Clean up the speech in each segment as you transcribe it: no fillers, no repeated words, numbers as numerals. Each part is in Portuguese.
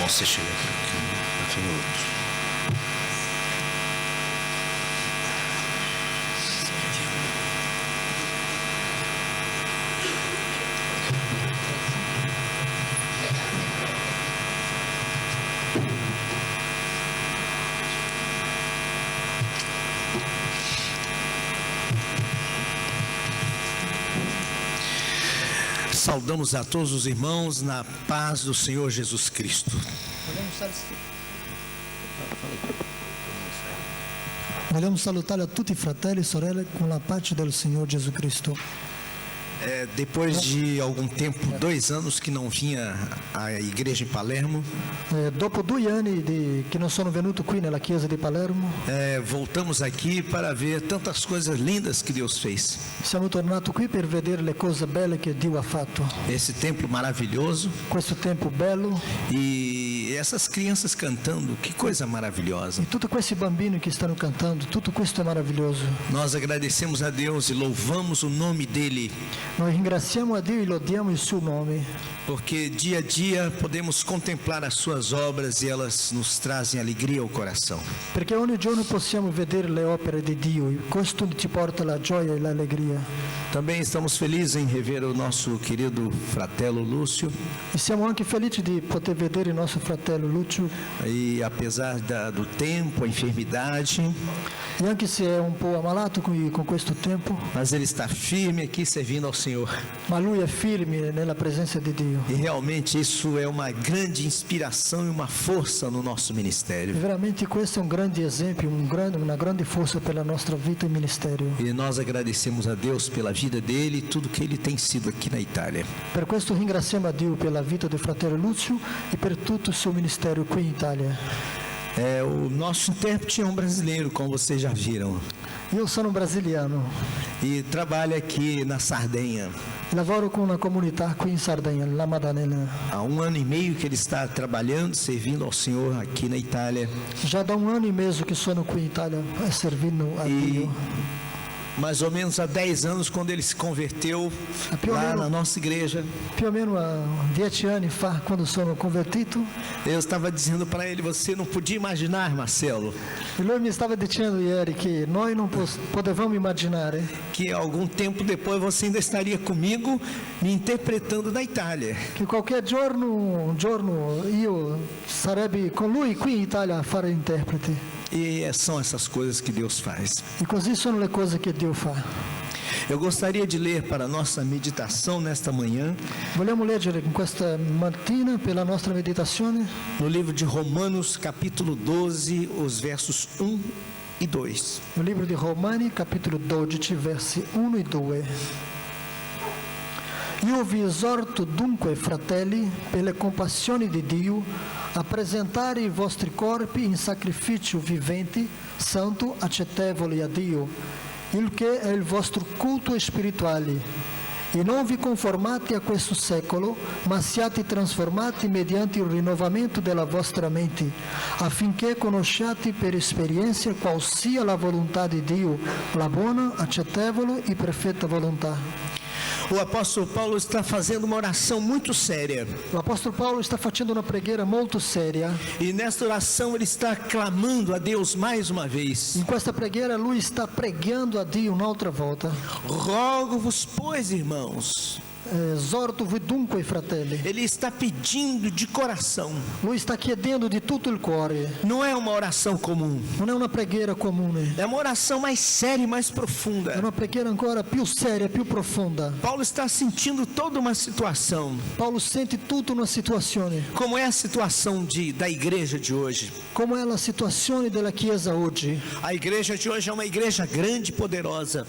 você chega aqui no outro. Saudamos a todos os irmãos na paz do Senhor Jesus Cristo. Vogliamo salutare a tutti i fratelli e sorelle con la pace del Signor Gesù Cristo. Depois de algum tempo, 2 anos que não vinha à igreja em Palermo, Dopo 2 anni che non sono venuto qui nella chiesa di Palermo, voltamos aqui para ver tantas coisas lindas que Deus fez. siamo tornati qui per vedere le cose belle che Dio ha fatto. Esse templo maravilhoso Questo tempo bello e essas crianças cantando, que coisa maravilhosa. e tutti questi bambini che stanno cantando, tutto questo è maravilhoso. Nós agradecemos a Deus e louvamos o nome dEle, Noi ringraziamo a Dio e lodiamo il suo nome, porque dia a dia podemos contemplar as suas obras e elas nos trazem alegria ao coração. perché ogni giorno possiamo vedere le opere di Dio e questo ci porta la gioia e l'allegria. Também estamos felizes em rever o nosso querido fratello Lúcio, E siamo anche felici di poter vedere il nostro fratello Lucio, e apesar do tempo, a enfermidade, e anche se è un po' ammalato con questo tempo, mas ele está firme aqui servindo ao Senhor. ma lui è firme nella presenza di Dio. E realmente isso é uma grande inspiração e uma força no nosso E ministério. veramente questo è un grande esempio, una grande forza per la nostra vita e ministero. E nós agradecemos a Deus pela vida dele e tudo que ele tem sido aqui na Itália. Per questo ringraziamo a Dio per la vita del fratello Lucio e per tutto il suo ministero qui in Italia. O nosso intérprete é um brasileiro, como vocês já viram, Io sono brasiliano, e trabalha aqui na Sardenha. lavoro con una comunità qui in Sardegna, la Maddalena. Há 1 ano e meio que ele está trabalhando, servindo ao Senhor aqui na Itália. Già da 1 anno e mezzo che sono qui in Italia servindo a E Dio. mais ou menos há 10 anos, quando ele se converteu lá na nossa igreja, Più o meno a 10 anni fa, quando sono convertito, eu estava dizendo para ele: você não podia imaginar, Marcelo, e lui mi stava dicendo ieri che noi non potevamo immaginare que algum tempo depois você ainda estaria comigo me interpretando na Itália. che qualche giorno, un giorno io sarebbe con lui qui in Italia a fare interprete. E são essas coisas que Deus faz. E così sono le cose che Dio fa. Eu gostaria de ler para a nossa meditação nesta manhã, Vogliamo leggere in questa mattina per la nostra meditazione no livro de Romanos, capítulo 12, os versos 1 e 2. il libro di Romani, capitolo 12, versi 1 e 2. Io vi esorto dunque, fratelli, per le compassioni di Dio, a presentare i vostri corpi in sacrificio vivente, santo, accettevole a Dio, il che è il vostro culto spirituale. E non vi conformate a questo secolo, ma siate trasformati mediante il rinnovamento della vostra mente, affinché conosciate per esperienza qual sia la volontà di Dio, la buona, accettevole e perfetta volontà. O apóstolo Paulo está fazendo uma oração muito séria. L'Apostolo Paolo sta facendo una preghiera molto seria. E nesta oração ele está clamando a Deus mais uma vez. In questa preghiera lui sta pregando a Dio un'altra volta. Rogo-vos, pois, irmãos. Esorto-vi dunque, fratelli. Ele está pedindo de coração. Lui sta chiedendo di tutto il cuore. Não é uma oração comum. Non è una preghiera comune. É uma oração mais séria e mais È profunda. una preghiera ancora più seria, più profonda. Paulo está sentindo toda uma situação. Paolo sente tutta una situazione. Como é a situação da igreja de hoje? Come è la situazione della Chiesa oggi? A igreja de hoje é uma igreja grande e poderosa.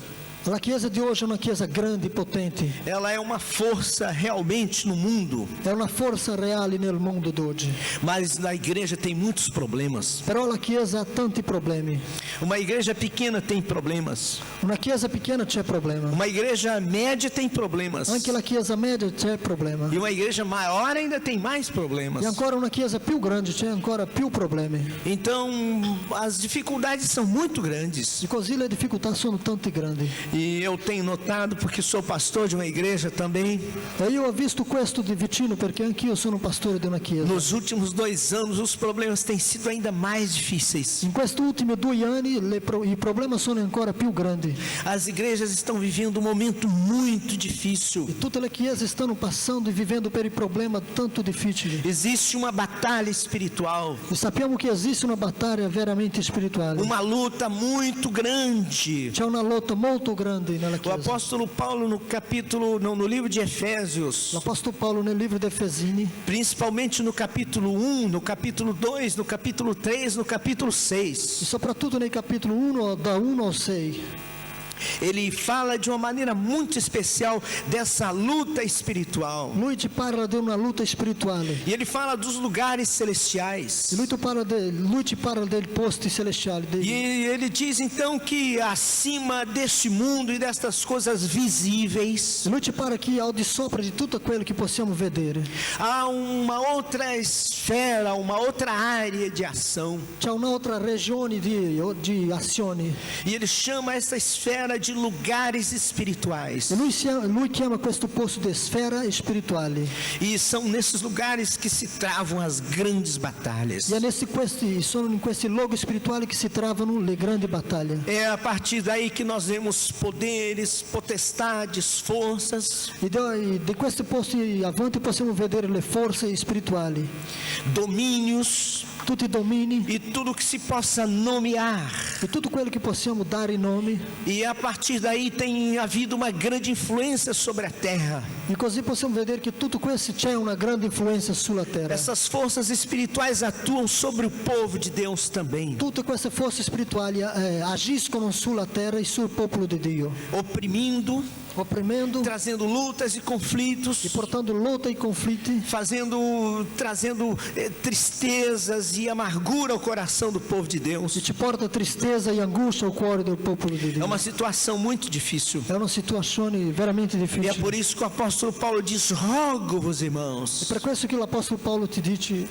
La Chiesa di oggi è una Chiesa grande e potente. Ela é uma força realmente no mundo. È una forza reale nel mondo d'oggi. Mas na igreja tem muitos problemas. Però la Chiesa ha tanti problemi. Uma igreja pequena tem problemas. Una chiesa piccola c'è problema. Uma igreja média tem problemas. Anche la chiesa media c'è problema. E uma igreja maior ainda tem mais problemas. E ancora una chiesa più grande c'è ancora più problemi. Então, as dificuldades são muito grandes. E così le difficoltà sono tanto grandi. E eu tenho notado, porque sou pastor de uma igreja também, E io ho visto questo di vicino perché anch'io sono pastore di una chiesa. nos últimos 2 anos os problemas têm sido ainda mais difíceis. In questi ultimi 2 anni i problemi sono ancora più grandi. As igrejas estão vivendo um momento muito difícil. Tutte le chiese stanno passando e vivendo per i problemi tanto difficili. Existe uma batalha espiritual, E sappiamo che esiste una battaglia veramente spirituale. uma luta muito grande. C'è una lotta molto grande nella O chiesa. apóstolo Paulo no livro de Efésios, L'Apostolo Paolo nel libro di Efesini, principalmente no capítulo 1, no capítulo 2, no capítulo 3, no capítulo e 6, soprattutto nei capitoli 1, da 1 al 6, ele fala de uma maneira muito especial dessa luta espiritual. lui ci parla di una lotta spirituale. E ele fala dos lugares celestiais. E lui ci parla dei posti celestiali. E ele diz então que acima deste mundo e destas coisas visíveis, E lui ci parla che al di sopra di tutto quello che possiamo vedere há uma outra esfera, uma outra área de ação. c'è un'altra regione di azioni. E ele chama essa esfera de lugares espirituais. E lui chiama questo posto di sfera spirituale. E são nesses lugares que se travam as grandes batalhas. E è sono in questi luoghi spirituali che si trovano le grandi battaglie. É a partir daí que nós vemos poderes, potestades, forças, E di questi posti avanti possiamo vedere le forze spirituali, domínios tutti i domini e tudo que se possa nomear. e tutto quello che possiamo dare i nomi. E a partir daí tem havido uma grande influência sobre a terra. E così possiamo vedere che tutto questo c'è una grande influenza sulla terra. Essas forças espirituais atuam sobre o povo de Deus também, Tutte queste forze spirituali agiscono sulla terra e sul popolo di Dio, oprimindo, opprimendo trazendo lutas e conflitos, e portando lotta e conflitti, trazendo tristezas e amargura ao coração do povo de e Deus. ci porta tristezza e angustia al cuore del popolo di É Dio. uma situação muito difícil. È una situazione veramente E é difficile. por isso que o apóstolo Paulo diz: rogo-vos, irmãos, Per questo che l'Apostolo Paolo ti dice,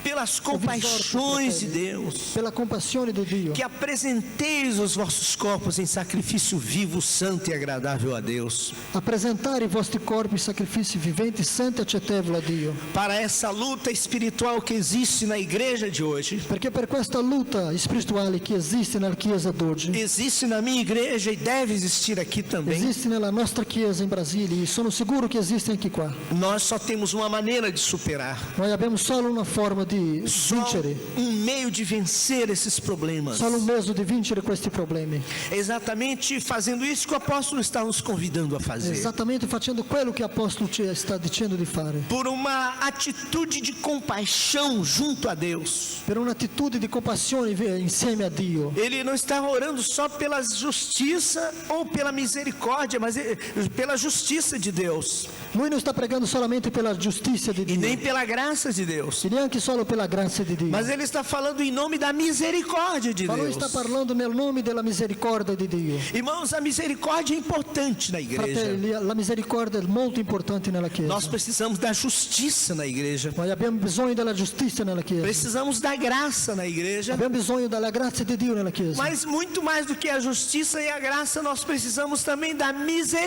pelas compaixões de Deus, per la compassione di Dio, que apresenteis os vossos corpos em sacrifício vivo, santo e agradável a Deus. a presentare i vostri corpi in sacrifici viventi, santi e accettevoli a Dio. Para essa luta espiritual que existe na igreja de hoje, Perché per questa lotta spirituale che esiste nella Chiesa d'oggi, existe na minha igreja e deve existir aqui também, esiste nella nostra Chiesa in Brasile e sono sicuro che esiste anche qua. nós só temos uma maneira de superar, Noi abbiamo solo una forma di só vincere, meio de vencer esses problemas. solo un mezzo di vincere questi problemi. É exatamente fazendo isso que o apóstolo está nos convidando a fazer. Esattamente facendo quello che l'Apostolo ci sta dicendo di fare. Por uma atitude de compaixão junto a Deus. Per un'attitudine di compassione insieme a Dio. Ele não está orando só pela justiça ou pela misericórdia, mas pela justiça de Deus. Lui non sta pregando solamente per la giustizia di E Dio, nem pela graça de Deus. e neanche solo per la grazia di Dio. Mas ele está falando em nome da misericórdia de Ma lui Deus. sta parlando nel nome della misericordia di Dio. Irmãos, a misericórdia é importante na igreja. Fratelli, la misericordia è molto importante nella Chiesa. Nós precisamos da justiça na igreja. Noi abbiamo bisogno della giustizia nella Chiesa. Precisamos da graça na igreja. Abbiamo bisogno della grazia di Dio nella Chiesa. Mas muito mais do que a justiça e a graça, nós precisamos também da E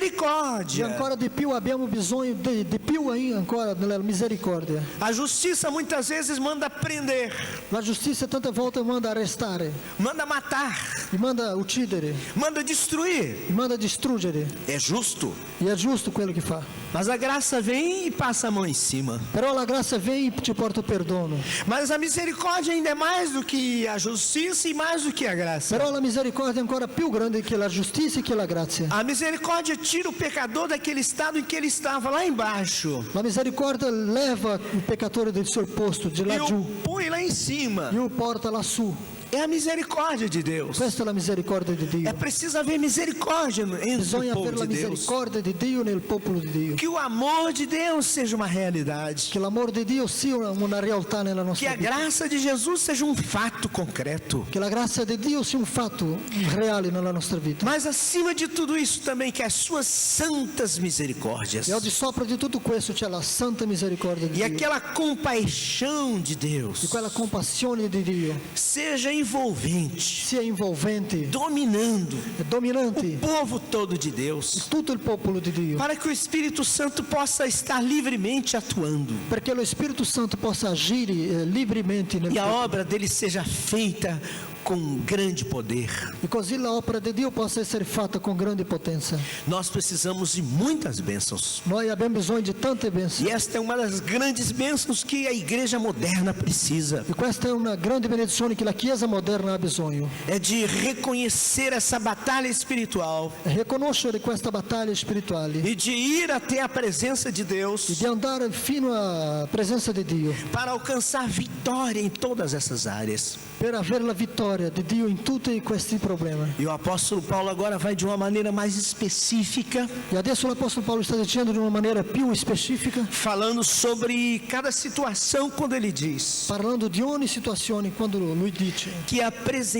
misericórdia. ancora di più abbiamo bisogno di più ancora della misericordia. A justiça muitas vezes manda prender, La giustizia tante volte manda arrestare, manda matar, e manda uccidere, manda destruir. e manda distruggere. É justo. E è giusto quello che fa. Mas a graça vem e passa a mão em cima. Però la grazia viene e ti porta il perdono. Mas a misericórdia ainda é mais do que a justiça e mais do que a graça. Però la misericordia è ancora più grande che la giustizia e che la grazia. A misericórdia tira o pecador daquele estado em que ele estava, lá embaixo, La misericordia leva il peccatore del suo posto, di e laggiù, o põe lá em cima. e lo porta lassù. É a misericórdia de Deus. Questa è la misericordia di Dio. É preciso haver misericórdia entre o Bisogna avere povo la de Deus. misericordia di Dio nel popolo di Dio. Que o amor de Deus seja uma realidade. Che l'amore di Dio sia una realtà nella Que nostra a vita. graça de Jesus seja um fato concreto. Che la grazia di Dio sia un fatto reale nella nostra vita. Mas acima de tudo isso também que as suas santas misericórdias E al di sopra di tutto questo c'è la santa misericordia di e Dio. aquela compaixão de E Deus quella compassione di Dio seja envolvente, sia envolvente dominando e dominante o povo todo de Deus, tutto il popolo di Dio. para que o Espírito Santo possa estar livremente atuando Perché lo Spirito Santo possa agire livremente nel e a popolo. obra dele seja feita com grande poder. E così l'opera di Dio possa essere fatta con grande potenza. Nós precisamos de muitas bênçãos. Noi abbiamo bisogno di tante bênçãos. E esta é uma das grandes bênçãos que a igreja moderna precisa. E questa è una grande benedizione che la Chiesa moderna ha bisogno. É de reconhecer essa batalha espiritual È riconoscere questa battaglia spirituale e de ir até a presença de e Deus di andare fino alla presenza di Dio para alcançar vitória em todas essas áreas. per avere la vittoria di Dio in tutti questi problemi. E o apóstolo Paulo agora vai de uma maneira mais específica, E adesso l'Apostolo Paolo sta dicendo in una maniera più specifica, falando sobre cada situação, quando ele diz parlando di ogni situazione, quando lui dice que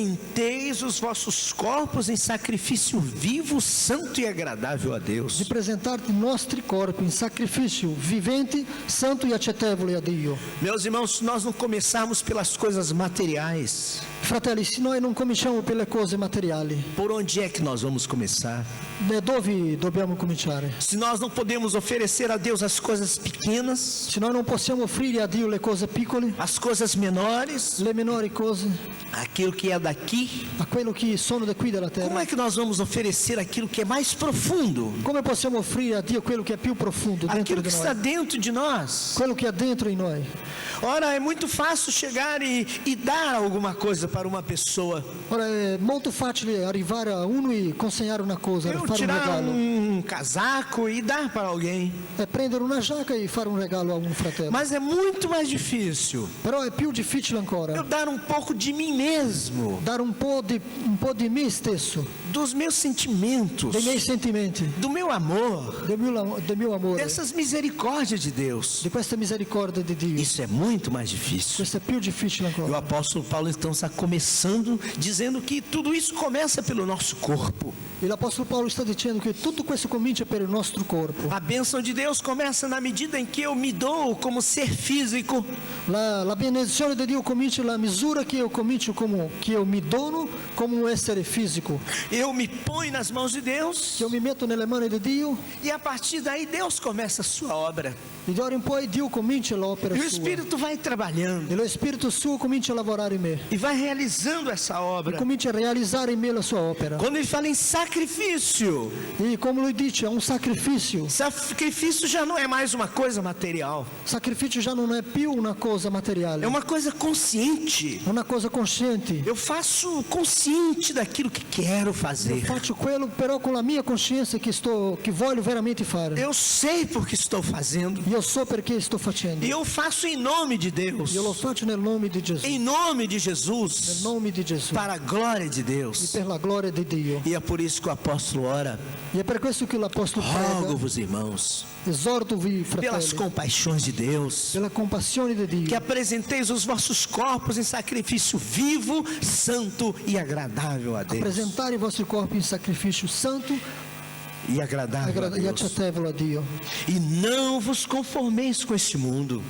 apresenteis os vossos corpos em sacrifício vivo, santo e agradável a Deus. di presentarti i nostri corpi in sacrificio vivente, santo e accettevole a Dio. Meus irmãos, se nós não começarmos pelas coisas materiais, Fratelli, se noi non cominciamo per le cose materiali, por onde é que nós vamos começar? da dove dobbiamo cominciare? Se nós não podemos oferecer a Deus as coisas pequenas, Se noi non possiamo offrire a Dio le cose piccole, as coisas menores, le minori cose, aquilo que é daqui, a quello che sono da qui della como terra, é que nós vamos oferecer aquilo que é mais profundo? come possiamo offrire a Dio quello che è più profondo dentro Aquilo que di está noi? dentro de nós? Quello che è dentro di noi. Ora, é muito fácil chegar e dar alguma coisa para uma pessoa. Ora, è molto facile arrivare a uno e consegnare una cosa, Eu fare un tirar regalo. um casaco e dar para alguém. È prendere una giacca e fare un regalo a un fratello. Mas é muito mais difícil Però è più difficile eu ancora dar um pouco de mim mesmo, dare un po' di me stesso, dos meus sentimentos, dei miei sentimenti, do meu amor, del mio amore, dessas misericórdias de Deus. di questa misericordia di Dio. Isso é muito mais difícil. Questo è più difficile E o ancora. apóstolo Paulo então está começando dizendo que tudo isso começa pelo nosso corpo. E l'Apostolo Paolo sta dicendo che tutto questo comincia per il nostro corpo. A bênção de Deus começa na medida em que eu me dou como ser físico. La benedizione di Dio comincia nella misura che io comincio che io mi dono come un essere fisico. Eu me ponho nas mãos de Deus Che io mi metto nelle mani di Dio e a partir daí Deus começa a sua obra. e d'ora in poi Dio comincia l'opera E o sua. Espírito vai trabalhando E lo Spirito suo comincia a lavorare in me. e vai realizando essa obra. Comincia a realizzare in me la sua opera. Quando ele fala em sacrifício, E come lui dice, è un sacrificio. sacrifício já não é mais uma coisa material, Sacrificio già non è più una cosa materiale, é uma coisa consciente. è una cosa cosciente. Eu faço consciente daquilo que quero fazer. Faccio quello però con la mia coscienza che voglio veramente fare. Eu sei porque estou fazendo. Io so perché sto facendo. E eu faço em nome de Deus, Io lo faccio nel nome di Gesù, em nome de nel Jesus, nome di Gesù, para a glória de e Deus. per la gloria di Dio. E é por isso que o apóstolo ora: E è per questo che l'Apostolo prega, rogo-vos, irmãos, esorto-vi, pelas fratelli, compaixões de Deus, pela compassione di que Dio, apresenteis os vossos corpos em sacrifício vivo, santo e agradável a Deus. presentare i vostri corpi in sacrificio santo E agradável a e Deus. accettevole a Dio. E não vos conformeis com este mundo,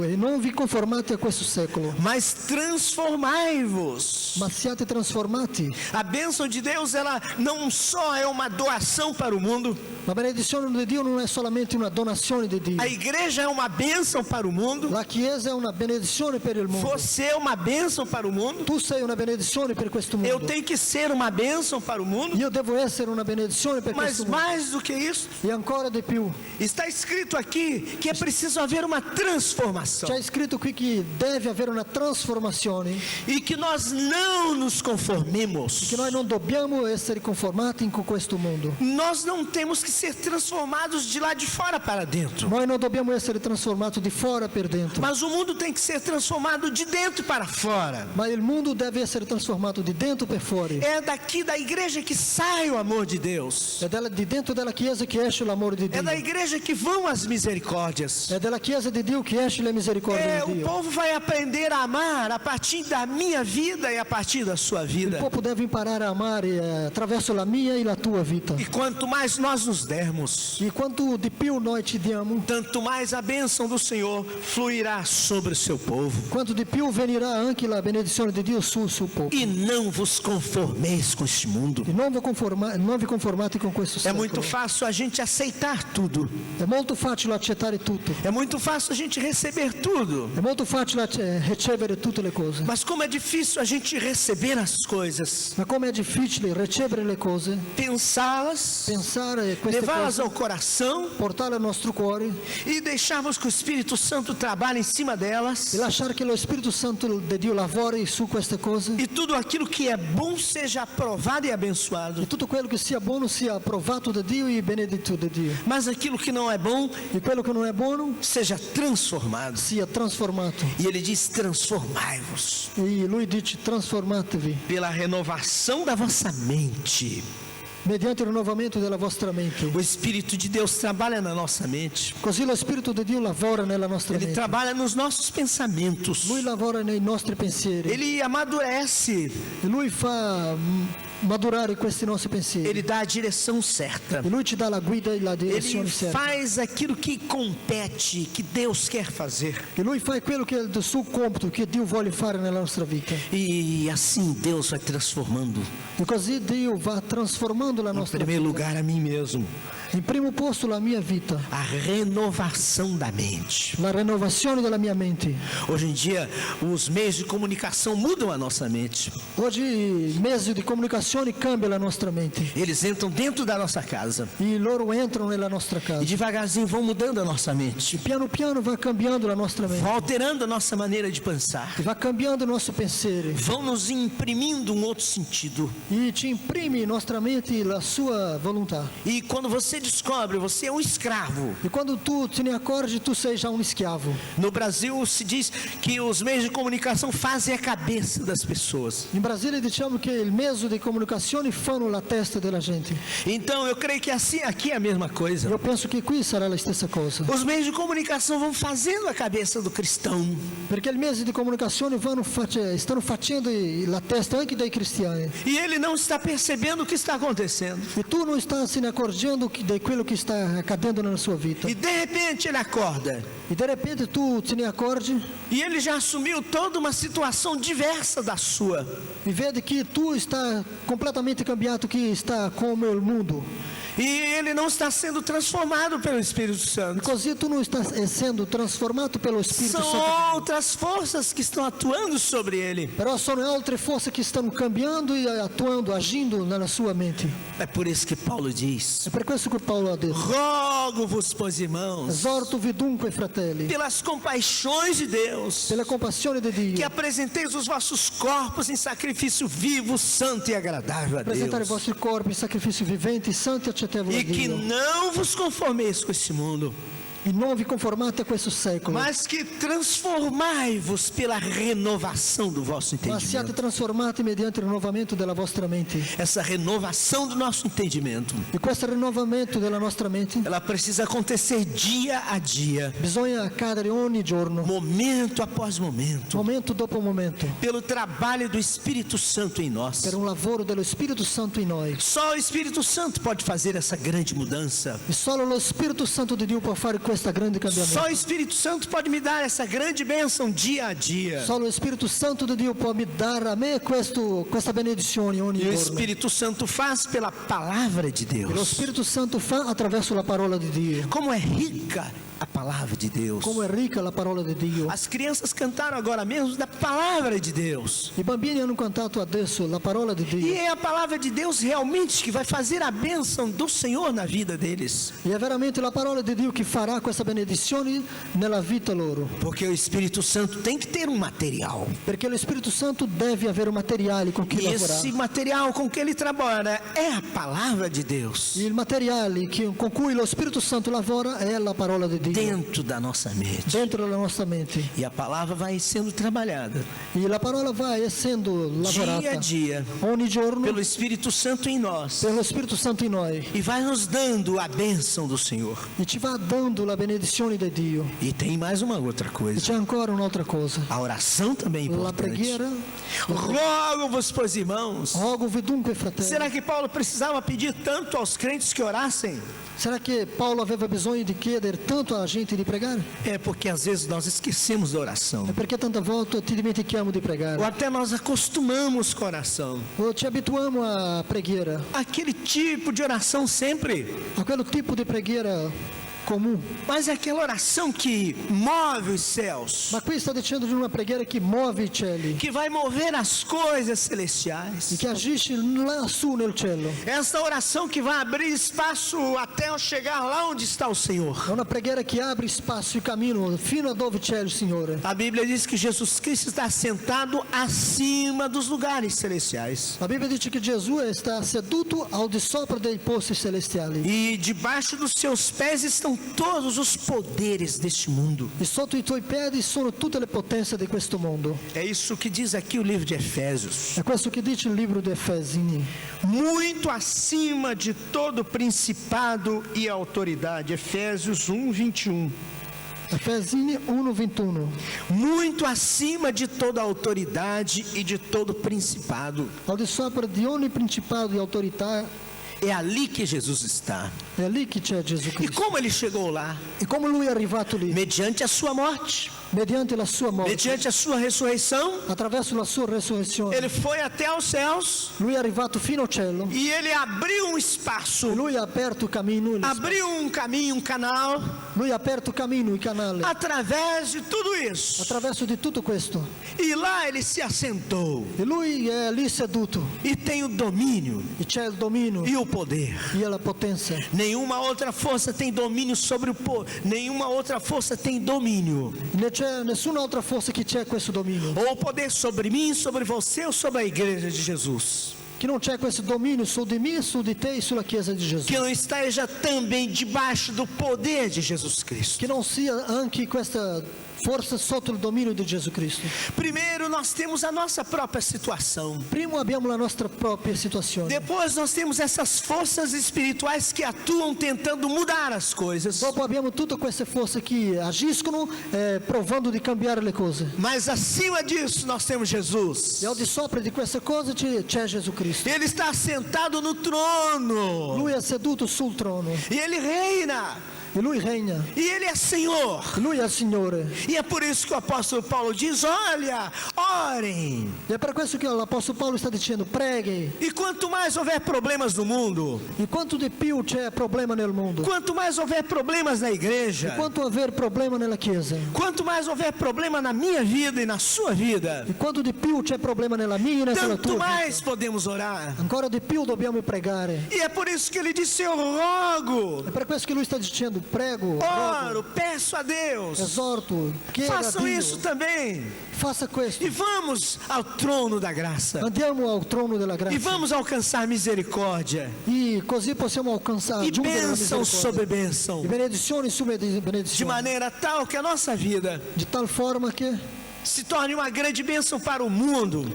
E non vi conformate a questo secolo, mas transformai-vos. ma siate trasformati. A bênção de Deus, ela não só é uma doação para o mundo, La benedizione di Dio non è solamente una donazione di Dio. a igreja é uma bênção para o mundo, La Chiesa è una benedizione per il mondo. você é uma bênção para o mundo, Tu sei una benedizione per questo eu mondo. tenho que ser uma bênção para o mundo, Io devo essere una benedizione per mas questo mondo. mais do que isso, E ancora di più, está escrito aqui que é preciso haver uma transformação transformação. C'è scritto qui che deve avere una trasformazione, E que nós não nos conformemos. che noi non dobbiamo essere conformati con questo mondo. Nós não temos que ser transformados de lá de fora para dentro. Noi non dobbiamo essere trasformati di fuori per dentro, Mas o mundo tem que ser transformado de dentro para fora. ma il mondo deve essere trasformato di dentro per fuori. É daqui da igreja que sai o amor de Deus. È di dentro della Chiesa che esce l'amore di É Dio. da igreja que vão as misericórdias. È della Chiesa di Dio che esce le misericordie O di Dio. povo vai aprender a amar a partir da minha vida e a partir da sua Il vida. popolo deve imparare a amare attraverso la mia e la tua vita. E quanto mais nós nos dermos, E quanto di più noi ci diamo, tanto mais a bênção do Senhor fluirá sobre o seu povo. quanto di più venirà anche la benedizione di Dio sul suo popolo. E não vos conformeis com este mundo. E non vi conformate con questo É secolo. muito fácil a gente aceitar tudo. È molto facile accettare tutto. É muito fácil a gente receber tudo. È molto facile ricevere tutte le cose. Mas como é difícil a gente receber as coisas, Ma come è difficile ricevere le cose, pensá-las, pensare queste levá-las cose, ao coração portarle al nostro cuore e deixarmos que o Espírito Santo trabalhe em cima delas. e lasciare che lo Spirito Santo di Dio lavori su queste cose. E tudo aquilo que é bom seja aprovado e abençoado. E tutto quello che sia buono sia approvato da Dio e benedetto da Dio. Mas aquilo que não é bom E quello che non è buono seja transformado. sia trasformato. E ele diz: transformai-vos E lui dice trasformatevi pela renovação da vossa mente. mediante il rinnovamento della vostra mente. O Espírito de Deus trabalha na nossa mente. Così lo Spirito di Dio lavora nella nostra Ele mente. trabalha nos nossos pensamentos. Lui lavora nei nostri pensieri. Ele amadurece. E lui fa madurare questi nostri pensieri. Ele dá a direção certa. E lui ci dà la guida e la Ele direzione certa. faz aquilo que compete, que Deus quer fazer. E lui fa quello che è del suo compito, che Dio vuole fare nella nostra vita. E assim Deus vai transformando. E così Dio va trasformando la Em nostra primeiro vita. lugar, a mim mesmo. In primo posto la mia vita, A renovação da mente. la rinnovazione della mia mente. Hoje em dia, os meios de comunicação mudam a nossa mente. Oggi i mezzi di comunicazione cambiano la nostra mente. Eles entram dentro da nossa casa E loro entrano nella nostra e casa. devagarzinho vão mudando a nossa mente. Piano piano va cambiando la nostra mente. Vão alterando a nossa maneira de pensar. E va cambiando il nostro pensiero. Vão nos imprimindo um outro sentido. E ci imprime in nostra mente la sua volontà. E quando você descobre, você é um escravo. E quando tu te ne accorgi, tu sei già un schiavo. No Brasil se diz que os meios de comunicação fazem a cabeça das pessoas. In Brasile diciamo che il mezzo di comunicazione fanno la testa della gente. Então eu creio que assim aqui é a mesma coisa. Io penso che qui sarà la stessa cosa. Os meios de comunicação vão fazendo a cabeça do cristão. Perché i mezzi di comunicazione stanno facendo la testa anche dei cristiani. E ele não está percebendo o que está acontecendo. E tu non stai se ne accorgendo di quello che sta accadendo nella sua vita. E de repente ele acorda. E di repente tu te ne accorgi E ele já assumiu toda uma situação diversa da sua. e vedi che tu sta completamente cambiato, che sta come il mondo. E ele não está sendo transformado pelo Espírito E Santo. così tu non stai essendo trasformato per lo Spirito São Santo. outras forças que estão atuando sobre ele. Però sono altre forze che stanno cambiando e attuando, agindo nella sua mente. É por isso que Paulo diz: È per questo che Paolo ha detto: rogo-vos, pois irmãos, esorto-vi dunque, fratelli, pelas compaixões de Deus, per la compassione di que Dio, apresenteis os vossos corpos em sacrifício vivo, santo e agradável a presentare i Deus. vostri corpi in sacrifici viventi, santi e accettevoli a E que Dio. não vos conformeis com esse mundo, E non vi conformate a questo secolo, mas que transformai-vos pela renovação do vosso ma siate entendimento. trasformati mediante il rinnovamento della vostra mente. Essa renovação do nosso entendimento, E questo rinnovamento della nostra mente ela precisa acontecer dia a dia, bisogna accadere ogni giorno, momento após momento, momento dopo momento, pelo trabalho do Espírito Santo em nós. per un lavoro dello Spirito Santo in noi. Só o Espírito Santo pode fazer essa grande mudança. E solo lo Spirito Santo di Dio può fare questo grande Só cambiamento. o Espírito Santo pode me dar essa grande bênção dia a dia. Solo lo Spirito Santo di Dio può dare a me questa benedizione ogni E o giorno. Espírito Santo faz pela palavra de E lo Deus. Spirito Santo fa attraverso la parola di Dio. Como é rica a palavra de Deus. come è ricca la parola di Dio. As crianças cantaram agora mesmo da palavra de Deus. I bambini hanno cantato adesso la parola di E Dio. é a palavra de Deus realmente que vai fazer a bênção do Senhor na vida deles. E è veramente la parola di Dio che farà questa benedizione nella vita loro. Porque o Espírito Santo tem que ter um material. Perché lo Spirito Santo deve avere un materiale con cui E esse lavorare. material com que ele trabalha é a palavra de Deus. Il materiale con cui lo Spirito Santo lavora è la parola di Dio. Dentro da nossa mente. Dentro la nostra mente. E a palavra vai sendo trabalhada E la parola va essendo lavorata dia a dia ogni giorno pelo Espírito Santo em nós. per lo Spirito Santo in noi. E vai nos dando a bênção do Senhor. E ci va dando la benedizione di Dio. E tem mais uma outra E coisa. c'è ancora un'altra cosa. A oração também é La importante. preghiera. Rogo-vos, pois, irmãos. Rogo-vi dunque, fratelli. Será que Paulo precisava pedir tanto aos crentes que orassem? Será che Paolo aveva bisogno di chiedere tanto alla gente di pregare? É porque às vezes nós esquecemos da oração. È perché tante volte ti dimentichiamo di Ou pregare. até nós acostumamos com a oração. O ci abituiamo a preghiera, Aquele tipo de oração sempre. a quello tipo di preghiera comune. Mas é aquela oração que move os céus. Ma qui sta dicendo di una preghiera che muove i cieli, Que vai mover as coisas e celestiais. che agisce lassù nel cielo. Essa oração que vai abrir espaço até eu chegar lá onde está o Senhor. È una preghiera che apre spazio e cammino fino a dove c'è il Signore. A Bíblia diz que Jesus Cristo está sentado acima dos lugares celestiais. La Bibbia dice che Gesù sta seduto al di sopra dei posti celestiali, E debaixo dos seus pés estão todos os poderes deste mundo. e sotto i tuoi piedi sono tutte le potenze di questo mondo. É isso que diz aqui o livro de Efésios. È questo che dice il libro di Efesini. Muito acima de todo principado e autoridade. Efésios 1:21. Efesini 1:21. Muito acima de toda autoridade e de todo principado. Al di sopra di ogni principato e autorità, É ali que Jesus está. è lì che c'è Gesù E Cristo. como ele chegou lá? E come lui è arrivato lì? Mediante a sua morte, Mediante la sua morte, mediante a sua ressurreição, attraverso la sua resurrezione. ele foi até aos céus Lui è arrivato fino al cielo. e ele abriu um espaço, Lui ha aperto cammino, abriu um caminho, um canal, lui ha aperto cammino, il canale, através de tudo isso. attraverso di tutto questo. E lá ele se assentou E lui è lì seduto, e tem o domínio e c'è il dominio, e o poder. e la potenza. Nenhuma outra força tem domínio sobre o povo. Nenhuma outra força tem domínio. Non c'è nessuna altra forza che c'è questo dominio, Ou poder sobre mim, sobre você ou sobre a igreja de Jesus. che non c'è questo dominio su di me, su di te e sulla Chiesa di Gesù. Que não esteja também debaixo do poder de Jesus Cristo. Che non sia anche questa forza sotto il dominio di Gesù Cristo. Primeiro nós temos a nossa própria situação. Prima abbiamo la nostra propria situazione. Depois nós temos essas forças espirituais que atuam tentando mudar as coisas. Dopo abbiamo tutte queste forze che agiscono provando di cambiare le cose. Mas acima disso nós temos Jesus. E al di sopra di queste cose c'è Gesù Cristo. Ele está sentado no trono. Lui è seduto sul trono E ele reina. e lui regna. E ele é Senhor. E lui è il Signore. E é por isso que o apóstolo Paulo diz: olha, orem. E è per questo che l'Apostolo Paolo sta dicendo preghi. E quanto mais houver problemas no mundo, E quanto di più c'è problema nel mondo, quanto mais houver problemas na igreja, quanto aver problema nella Chiesa, quanto mais houver problema na minha vida e na sua vida, e quanto di più c'è problema nella mia e nella tanto tua mais vita, podemos orar. ancora di più dobbiamo pregare. E é por isso que ele disse: eu rogo, È per questo che lui sta dicendo prego, rogo, oro, peço a Deus, esorto, chiedo a façam Dio, isso também. faça questo. E vamos ao trono da graça. Andiamo al trono della E grazia vamos alcançar misericórdia. e così possiamo alcanzare E giungere alla bênção misericordia. sobre bênção. E benedizioni su De benedizioni, maneira tal que a nossa vida di tal forma che se torne uma grande bênção para o mundo.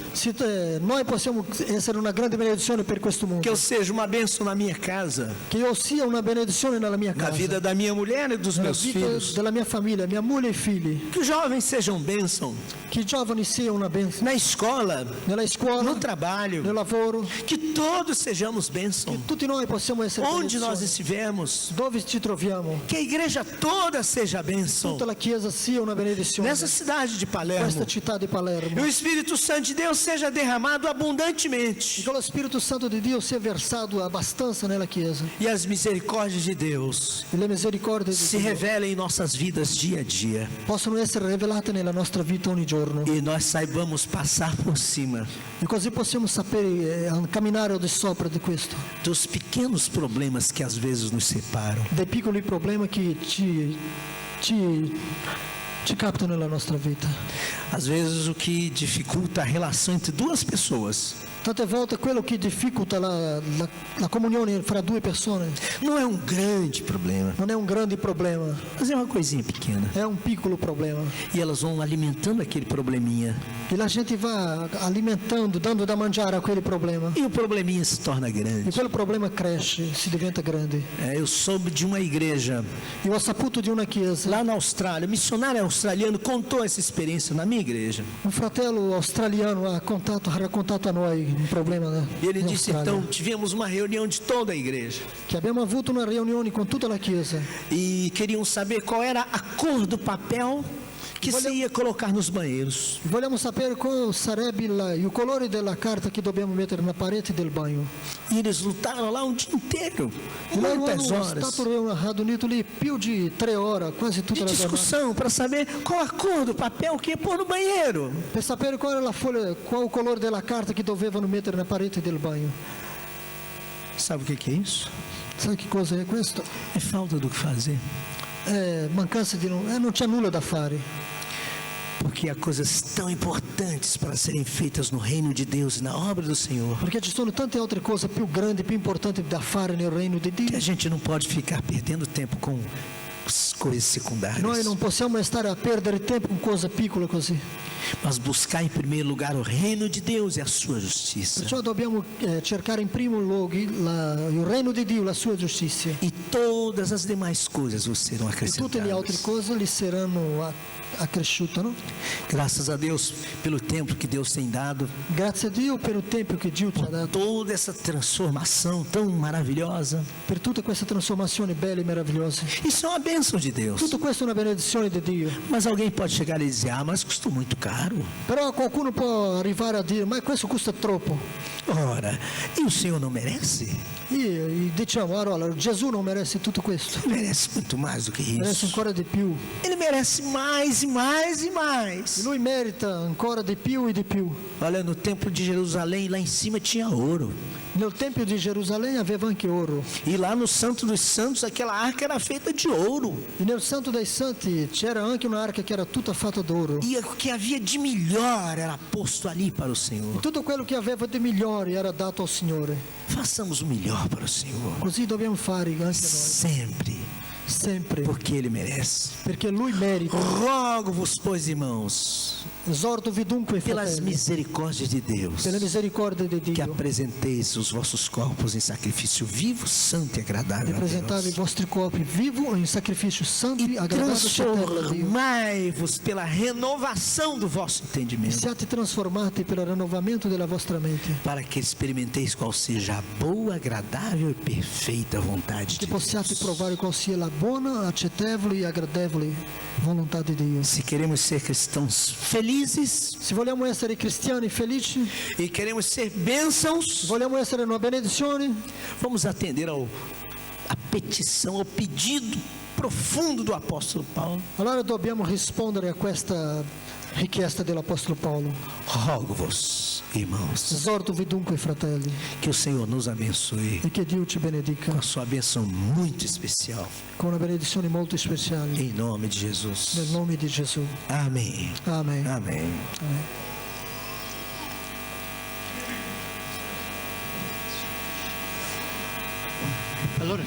noi possiamo essere una grande benedizione per questo mondo. Que eu seja uma bênção na minha casa, Che io sia una benedizione nella mia na casa, vida da minha mulher e dos nella meus vita filhos. della mia famiglia, mia moglie e figli. Que os jovens sejam bênção Che i giovani siano una benedizione na escola, nella scuola, no trabalho. nel lavoro. Que todos sejamos bênção Tutti noi possiamo essere onde nós benedizione. estivermos. Dove ci troviamo, Que a igreja toda seja bênção. tutta la Chiesa sia una benedizione. Nessa cidade de Palermo, questa città di E Palermo. o Espírito Santo de Deus seja derramado E abundantemente. che lo Spirito Santo di Dio sia versato abbastanza nella Chiesa. E as misericórdias de Deus E le misericordie di se Dio revelem em nossas vidas dia a dia. possono essere rivelate nella nostra vita ogni giorno. E nós saibamos passar por cima E così possiamo sapere camminare di sopra di questo. dos pequenos problemas que às vezes nos separam. Dei piccoli problemi che ci captano nella nostra vita. Às vezes o que dificulta a relação entre duas pessoas Tante volte quello che difficolta la comunione fra due persone não é um grande problema, non è un grande problema, mas é uma coisinha pequena. è un piccolo problema. E elas vão alimentando aquele probleminha. E la gente va alimentando, dando da mangiare a quel problema. E o probleminha se torna E grande. quel problema cresce, si diventa grande. Eu soube de uma igreja Io ho saputo di una chiesa, lá na Austrália. O missionário australiano contou essa experiência na minha igreja. un fratello australiano ha raccontato a noi un problema E ele in disse, Australia, então, tivemos uma reunião de toda a igreja. che abbiamo avuto una riunione con tutta la chiesa E queriam saber qual era a cor do papel que se ia colocar nos banheiros. e vogliamo sapere quale sarebbe il colore della carta che dobbiamo mettere na parete del bagno. E eles lutaram lá um dia inteiro, E loro muitas hanno horas, stato raduniti lì più di 3 ore, quasi tutta de la giornata, discussão para saber qual a cor do papel que ia pôr no banheiro. per sapere qual era la foglia, qual il colore della carta che dovevano mettere na parete del bagno. Sabe o que é isso? Sai che cosa è questo? É falta do que fazer. È mancanza di non c'è nulla da fare. Porque há coisas tão importantes para serem feitas no reino de Deus e na obra do Senhor, Perché ci sono tante altre cose più grandi, più importanti da fare nel regno di que a Dio. gente não pode ficar perdendo tempo com coisas secundárias, Noi non possiamo stare a perdere tempo con cose piccole così. mas buscar em primeiro lugar o reino de Deus e a sua justiça. Perciò dobbiamo cercare in primo luogo il regno di Dio, la sua giustizia. E todas as demais coisas vos serão E tutte le altre acrescentadas. cose li saranno accresciute, no? Graças a Deus pelo tempo que Deus tem dado, Grazie a Dio per il tempo che Dio ci ha dato, toda essa transformação tão maravilhosa. per tutta questa trasformazione bella e meravigliosa. Isso é uma bênção de Deus. Tutto questo è una benedizione di Dio. Mas alguém pode chegar e dizer: ah, mas custou muito caro. Però qualcuno può arrivare a dire, ma questo costa troppo. Ora, e o Senhor não merece? E diciamo, allora Gesù non merece tutto questo, Ele merece muito mais do que merece isso. ancora di più. Ele merece mais e mais e mais. Lui merita ancora di più e di più. Olha, no templo de Jerusalém, lá em cima tinha ouro. Nel Tempio di Gerusalemme aveva anche oro. E lá no Santo dos Santos, aquela arca era feita de ouro. E nel Santo dei Santi c'era anche un'arca che era tutta fatta d'oro. E o que havia de melhor era posto ali para o Senhor. Tutto quello che aveva di migliore era dato al Signore. Façamos o melhor para o Senhor. Così dobbiamo fare anche noi, Sempre. sempre, Porque Ele merece. perché Lui merita. Rogo-vos, pois, irmãos, Esorto-vi dunque, pelas fratelli, misericórdias de Deus, per le misericordie di que Dio, apresenteis os vossos corpos em sacrifício vivo, santo e di agradável a presentare i Deus. vostri corpi vivo in sacrificio santo, E agradabile e accettevole a Dio. transformai-vos pela renovação do vosso E entendimento, siate trasformati per il rinnovamento della vostra mente, para que experimenteis qual seja a boa, agradável e perfeita vontade che de possiate Deus. provare qual sia la buona, accettevole e agradevole volontà di Dio. Se queremos ser cristãos felizes Se vogliamo essere cristiani felici, e queremos ser bênçãos, vogliamo essere una benedizione, vamos atender à petição, ao pedido profundo do apóstolo Paulo. allora dobbiamo rispondere a questa richiesta dell'Apostolo Paolo. Rogo-vos, irmãos, Esorto-vi dunque, fratelli, que o Senhor nos abençoe e che Dio ci benedica com a sua bênção muito especial, con una benedizione molto speciale. em nome de Jesus. Nel nome di Gesù. Amém. Amen. Amém. Amen. Allora